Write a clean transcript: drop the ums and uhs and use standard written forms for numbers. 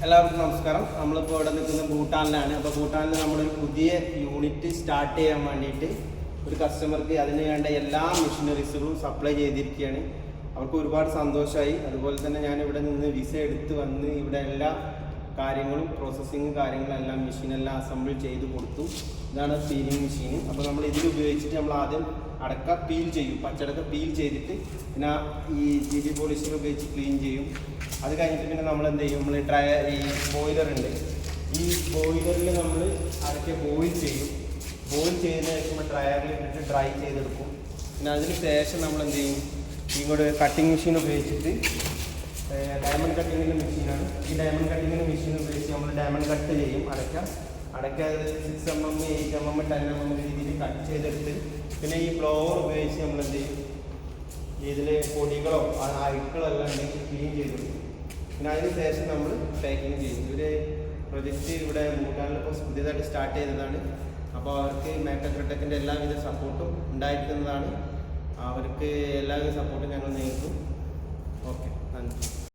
എല്ലാവർക്കും നമസ്കാരം. നമ്മളിപ്പോൾ ഇവിടെ നിൽക്കുന്ന ഭൂട്ടാനിലാണ്. അപ്പോൾ ഭൂട്ടാനിൽ നമ്മളൊരു പുതിയ യൂണിറ്റ് സ്റ്റാർട്ട് ചെയ്യാൻ വേണ്ടിയിട്ട് ഒരു കസ്റ്റമർക്ക് അതിന് വേണ്ട എല്ലാ മെഷീനറീസുകളും സപ്ലൈ ചെയ്തിരിക്കുകയാണ്. അവർക്ക് ഒരുപാട് സന്തോഷമായി. അതുപോലെ തന്നെ ഞാനിവിടെ നിന്ന് വിസ എടുത്ത് വന്ന് ഇവിടെ എല്ലാ കാര്യങ്ങളും പ്രോസസ്സിങ് കാര്യങ്ങളെല്ലാം മെഷീനെല്ലാം അസംബിൾ ചെയ്ത് കൊടുത്തു. ഇതാണ് പീലിംഗ് മെഷീൻ. അപ്പോൾ നമ്മൾ ഇതിൽ ഉപയോഗിച്ചിട്ട് നമ്മൾ ആദ്യം അടക്ക പീൽ ചെയ്യും, പച്ചടക്ക പീൽ ചെയ്തിട്ട് പിന്നെ ഈ ജി ബി പോളിസ്റ്റർ ഉപയോഗിച്ച് ക്ലീൻ ചെയ്യും. അത് കഴിഞ്ഞിട്ട് പിന്നെ നമ്മൾ എന്ത് ചെയ്യും, നമ്മൾ ഈ ബോയിലർ ഉണ്ട്, ഈ ബോയിലറിൽ നമ്മൾ അടക്ക ബോയിൽ ചെയ്യും. ബോയിൽ ചെയ്തതിന് ശേഷം ഡ്രയറിൽ ഇട്ടിട്ട് ഡ്രൈ ചെയ്തെടുക്കും. പിന്നെ അതിന് ശേഷം നമ്മൾ എന്ത് ചെയ്യും, ഇങ്ങോട്ട് കട്ടിങ് മെഷീൻ ഉപയോഗിച്ചിട്ട് ഡയമണ്ട് കട്ടിങ്ങിൻ്റെ മെഷീനാണ്. ഈ ഡയമണ്ട് കട്ടിങ്ങിൻ്റെ മെഷീൻ ഉപയോഗിച്ച് നമ്മൾ ഡയമണ്ട് കട്ട് ചെയ്യും. അടക്ക 6 mm, 8 mm, 10 mm രീതിയിൽ കട്ട് ചെയ്തെടുത്ത് പിന്നെ ഈ ബ്ലോവർ ഉപയോഗിച്ച് നമ്മൾ എന്ത് ചെയ്യും, ഇതിൽ പൊടികളോ അഴുക്കളോ എല്ലാം ഉണ്ടെങ്കിൽ ക്ലീൻ ചെയ്തെടുക്കും. പിന്നെ അതിന് ശേഷം നമ്മൾ പാക്കിങ് ചെയ്യും. ഇവർ പ്രൊജക്റ്റ് ഇവിടെ ഭൂട്ടാനിൽ ഇപ്പോൾ പുതിയതായിട്ട് സ്റ്റാർട്ട് ചെയ്തതാണ്. അപ്പോൾ അവർക്ക് മേക്കട്ടെക്കിൻ്റെ എല്ലാവിധ സപ്പോർട്ടും ഉണ്ടായിരിക്കുന്നതാണ്. അവർക്ക് എല്ലാവിധ സപ്പോർട്ടും ഞങ്ങൾ നൽകും. ഓക്കെ, നന്ദി.